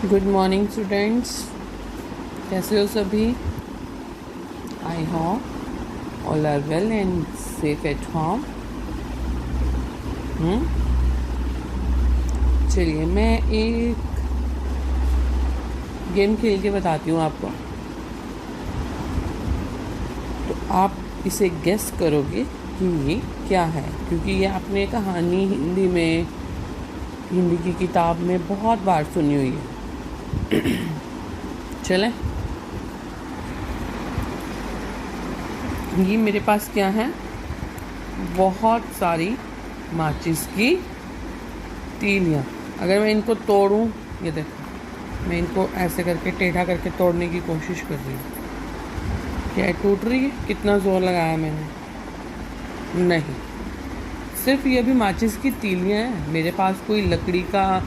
Good morning students, कैसे हो सभी? I hope all are well and safe at home. चलिए मैं एक गेम खेल के बताती हूँ आपको, तो आप इसे गेस करोगे कि ये क्या है, क्योंकि ये आपने कहानी हिंदी की किताब में बहुत बार सुनी हुई है। चलें, ये मेरे पास क्या है, बहुत सारी माचिस की तीलियाँ। अगर मैं इनको तोड़ूं, ये देखो मैं इनको ऐसे करके टेढ़ा करके तोड़ने की कोशिश कर रही हूँ। क्या टूट रही है? कितना ज़ोर लगाया मैंने, नहीं, सिर्फ ये भी माचिस की तीलियाँ हैं। मेरे पास कोई लकड़ी का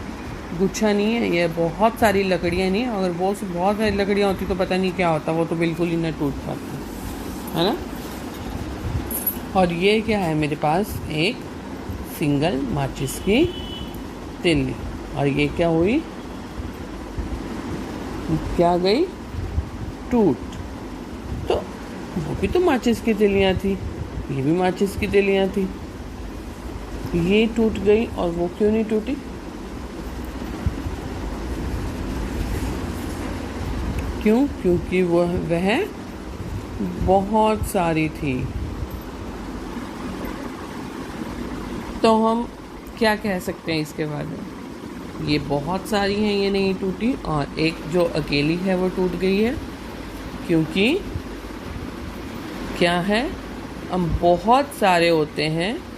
गुच्छा नहीं है, ये बहुत सारी लकड़ियाँ नहीं है। अगर वो बहुत सारी लकड़ियाँ होती तो पता नहीं क्या होता, वो तो बिल्कुल ही ना टूट पाता, है ना। और ये क्या है, मेरे पास एक सिंगल माचिस की तीली, और ये क्या हुई, क्या गई, टूट। तो वो भी तो माचिस की तीलियाँ थी, ये भी माचिस की तीलियाँ थी, ये टूट गई और वो क्यों नहीं टूटी? क्यों? क्योंकि वह बहुत सारी थी। तो हम क्या कह सकते हैं इसके बारे में? ये बहुत सारी हैं, ये नहीं टूटी, और एक जो अकेली है वो टूट गई है। क्योंकि क्या है, हम बहुत सारे होते हैं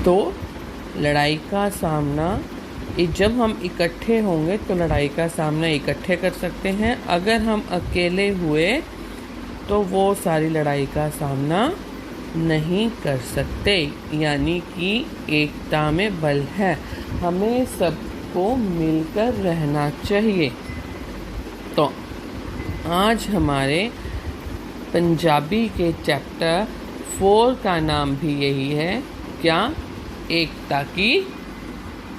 तो लड़ाई का सामना, जब हम इकट्ठे होंगे तो लड़ाई का सामना इकट्ठे कर सकते हैं। अगर हम अकेले हुए तो वो सारी लड़ाई का सामना नहीं कर सकते। यानी कि एकता में बल है, हमें सबको मिलकर रहना चाहिए। तो आज हमारे पंजाबी के चैप्टर 4 का नाम भी यही है, क्या?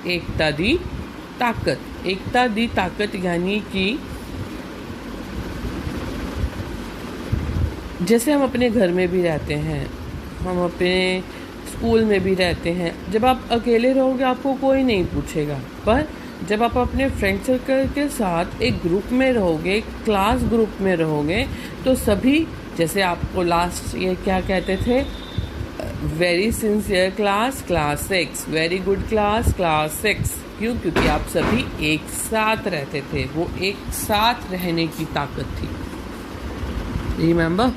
एकता दी ताकत। एकता दी ताकत यानी कि जैसे हम अपने घर में भी रहते हैं, हम अपने स्कूल में भी रहते हैं। जब आप अकेले रहोगे आपको कोई नहीं पूछेगा, पर जब आप अपने फ्रेंड सर्कल के साथ एक ग्रुप में रहोगे, क्लास ग्रुप में रहोगे, तो सभी, जैसे आपको लास्ट ये क्या कहते थे, very sincere class 6, very good class 6। क्यों? क्योंकि आप सभी एक साथ रहते थे, वो एक साथ रहने की ताकत थी। रिमेंबर?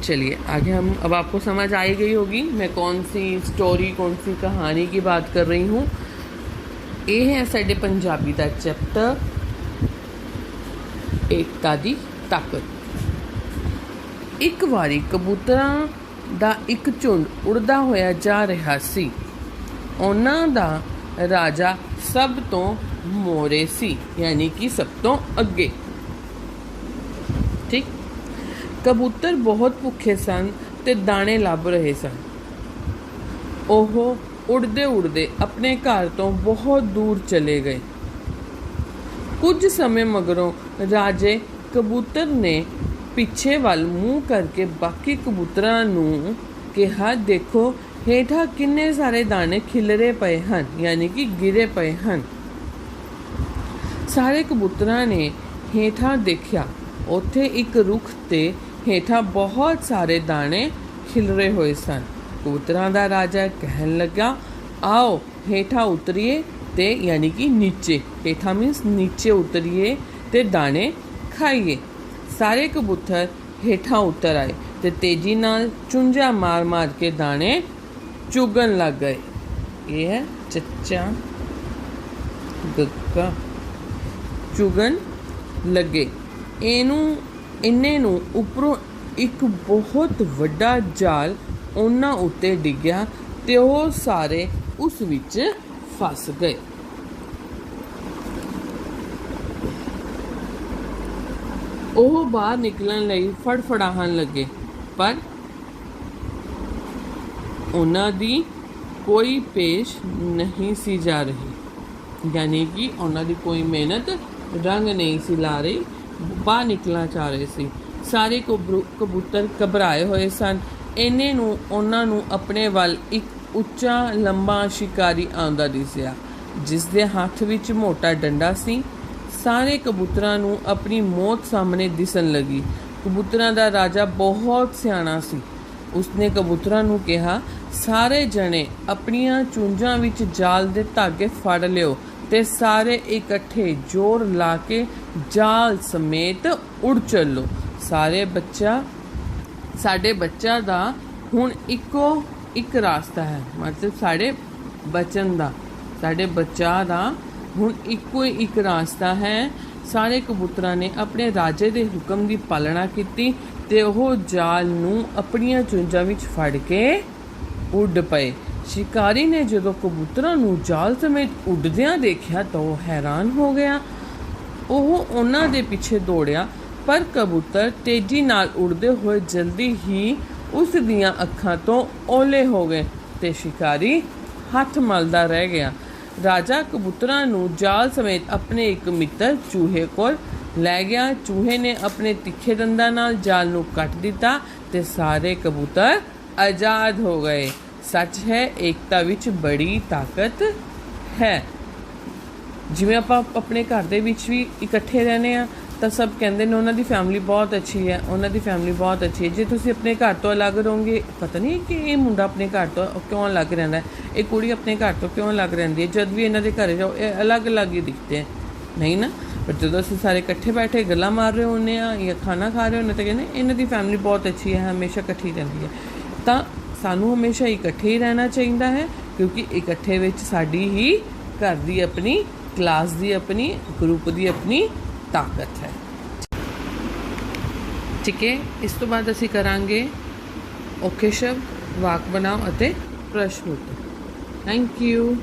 चलिए आगे हम, अब आपको समझ आई गई होगी मैं कौन सी स्टोरी, कौन सी कहानी की बात कर रही हूँ। ये है साडे पंजाबी का चैप्टर एकता दी ताकत। एक वारी कबूतरां ਦਾ ਇੱਕ ਝੁੰਡ ਉੜਦਾ ਹੋਇਆ ਜਾ ਰਿਹਾ ਸੀ। ਉਹਨਾਂ ਦਾ ਰਾਜਾ ਸਭ ਤੋਂ ਮੋਰੇ ਸੀ, ਯਾਨੀ ਕਿ ਸਭ ਤੋਂ ਅੱਗੇ। ਠੀਕ, ਕਬੂਤਰ ਬਹੁਤ ਭੁੱਖੇ ਸਨ ਤੇ ਦਾਣੇ ਲੱਭ ਰਹੇ ਸਨ। ਉਹ ਉੜਦੇ ਉੜਦੇ ਆਪਣੇ ਘਰ ਤੋਂ ਬਹੁਤ ਦੂਰ ਚਲੇ ਗਏ। ਕੁਝ ਸਮੇਂ ਮਗਰੋਂ ਰਾਜੇ ਕਬੂਤਰ ਨੇ ਪਿੱਛੇ ਵੱਲ ਮੂੰਹ ਕਰਕੇ ਬਾਕੀ ਕਬੂਤਰਾਂ ਨੂੰ ਕਿਹਾ, ਦੇਖੋ ਹੇਠਾਂ ਕਿੰਨੇ ਸਾਰੇ ਦਾਣੇ ਖਿਲਰੇ ਪਏ ਹਨ, ਯਾਨੀ ਕਿ ਗਿਰੇ ਪਏ ਹਨ। ਸਾਰੇ ਕਬੂਤਰਾਂ ਨੇ ਹੇਠਾਂ ਦੇਖਿਆ, ਉੱਥੇ ਇੱਕ ਰੁੱਖ ਤੇ ਹੇਠਾਂ ਬਹੁਤ ਸਾਰੇ ਦਾਣੇ ਖਿਲਰੇ ਹੋਏ ਸਨ। ਕਬੂਤਰਾਂ ਦਾ ਰਾਜਾ ਕਹਿਣ ਲੱਗਾ, आओ ਹੇਠਾਂ ਉਤਰੀਏ ਤੇ, ਯਾਨੀ ਕਿ ਨੀਚੇ, ਹੇਠਾਂ ਮੀਨਸ ਨੀਚੇ ਉਤਰੀਏ ਤੇ ਦਾਣੇ ਖਾਈਏ। ਸਾਰੇ ਕਬੂਤਰ ਹੇਠਾਂ ਉਤਰ ਆਏ ਤੇ ਤੇਜ਼ੀ ਨਾਲ ਚੁੰਝਾਂ ਮਾਰ ਕੇ ਦਾਣੇ ਚੁਗਣ ਲੱਗ ਗਏ। ਇਹ ਹੈ ਚੱਚਾ ਗੱਗਾ, ਚੁਗਣ ਲੱਗੇ। ਇੰਨੇ ਨੂੰ ਉੱਪਰੋਂ ਇੱਕ ਬਹੁਤ ਵੱਡਾ ਜਾਲ ਉਹਨਾਂ ਉੱਤੇ ਡਿੱਗਿਆ ਤੇ ਉਹ ਸਾਰੇ ਉਸ ਵਿੱਚ ਫਸ ਗਏ। ਉਹ ਬਾਹਰ ਨਿਕਲਣ ਲਈ ਫੜਫੜਾਹਣ ਲੱਗੇ, ਪਰ ਉਹਨਾਂ ਦੀ ਕੋਈ ਪੇਸ਼ ਨਹੀਂ ਸੀ ਜਾ ਰਹੀ। यानी कि उन्हां दी कोई मेहनत रंग नहीं सी ला रही, बाहर निकलना चाह रहे सी। सारे कबूतर घबराए हुए सन। इन्ने नूं उन्हां नूं अपने वल एक उच्चा लंबा शिकारी आउंदा दिसिया, जिस दे हत्थ विच मोटा डंडा सी। सारे कबूतरां नूं अपनी मौत सामने दिसन लगी। कबूतरां दा राजा बहुत सियाणा सी। उसने कबूतरां नूं कहा, सारे जने अपनियां चुंझां विच जाल दे धागे फड़ लिओ ते सारे इकट्ठे जोर ला के जाल समेत उड़ चलो। साडे बच्चा दा हुण इक्को एक रास्ता है, मतलब साडे बचन दा, साडे बच्चा दा हुण इक्को एक रास्ता है। सारे कबूतरां ने अपने राजे दे हुक्म दी पालना कीती ते ओह जाल नूं अपनियां चुंझां विच फड़ के उड़ पए। शिकारी ने जदों कबूतरां नूं जाल समेत उड़दियां देखिया तो वह हैरान हो गया। ओह उन्हां दे पिछे दौड़िया, पर कबूतर तेजी नाल उड़दे होए जल्दी ही उस दियां अखां तो ओले हो गए ते शिकारी हथ मलदा रह गया। राजा कबूतरां नूं जाल समेत अपने एक मित्र चूहे कोल लै गया। चूहे ने अपने तिखे दंदां नाल जाल नूं कट दिता ते सारे कबूतर आज़ाद हो गए। सच है, एकता विच बड़ी ताकत है। जिवें आपां अपने घर दे विच भी इकट्ठे रहने आ ਤਾਂ ਸਭ ਕਹਿੰਦੇ ਨੇ ਉਹਨਾਂ ਦੀ ਫੈਮਿਲੀ ਬਹੁਤ ਅੱਛੀ ਹੈ, ਉਹਨਾਂ ਦੀ ਫੈਮਿਲੀ ਬਹੁਤ ਅੱਛੀ ਹੈ। ਜੇ ਤੁਸੀਂ ਆਪਣੇ ਘਰ ਤੋਂ ਅਲੱਗ ਰਹੋਗੇ, ਪਤਾ ਨਹੀਂ ਕਿ ਇਹ ਮੁੰਡਾ ਆਪਣੇ ਘਰ ਤੋਂ ਕਿਉਂ ਅਲੱਗ ਰਹਿੰਦਾ ਹੈ, ਇਹ ਕੁੜੀ ਆਪਣੇ ਘਰ ਤੋਂ ਕਿਉਂ ਅਲੱਗ ਰਹਿੰਦੀ ਹੈ। ਜਦ ਵੀ ਇਹਨਾਂ ਦੇ ਘਰ ਜਾਓ ਇਹ ਅਲੱਗ-ਅਲੱਗ ਹੀ ਦਿਖਦੇ ਹੈ, ਨਹੀਂ ਨਾ। ਪਰ ਜਦੋਂ ਅਸੀਂ ਸਾਰੇ ਇਕੱਠੇ ਬੈਠੇ ਗੱਲਾਂ ਮਾਰ ਰਹੇ ਹੁੰਦੇ ਆ ਜਾਂ ਖਾਣਾ ਖਾ ਰਹੇ ਹੁੰਦੇ ਤਾਂ ਕਹਿੰਦੇ ਇਹਨਾਂ ਦੀ ਫੈਮਿਲੀ ਬਹੁਤ ਅੱਛੀ ਹੈ, ਹਮੇਸ਼ਾ ਇਕੱਠੀ ਰਹਿੰਦੀ ਹੈ। ਤਾਂ ਸਾਨੂੰ ਹਮੇਸ਼ਾ ਇਕੱਠੇ ਹੀ ਰਹਿਣਾ ਚਾਹੀਦਾ ਹੈ, ਕਿਉਂਕਿ ਇਕੱਠੇ ਵਿੱਚ ਸਾਡੀ ਹੀ ਘਰ ਦੀ ਆਪਣੀ, ਕਲਾਸ ਦੀ ਆਪਣੀ, ਗਰੁੱਪ ਦੀ ਆਪਣੀ ਤਾਕਤ ਹੈ। ਠੀਕ ਹੈ, ਇਸ ਤੋਂ ਬਾਅਦ ਅਸੀਂ ਕਰਾਂਗੇ ਔਖੇ ਸ਼ਬਦ, ਵਾਕ ਬਣਾਓ ਅਤੇ ਪ੍ਰਸ਼ਨ ਉੱਤਰ। Thank you.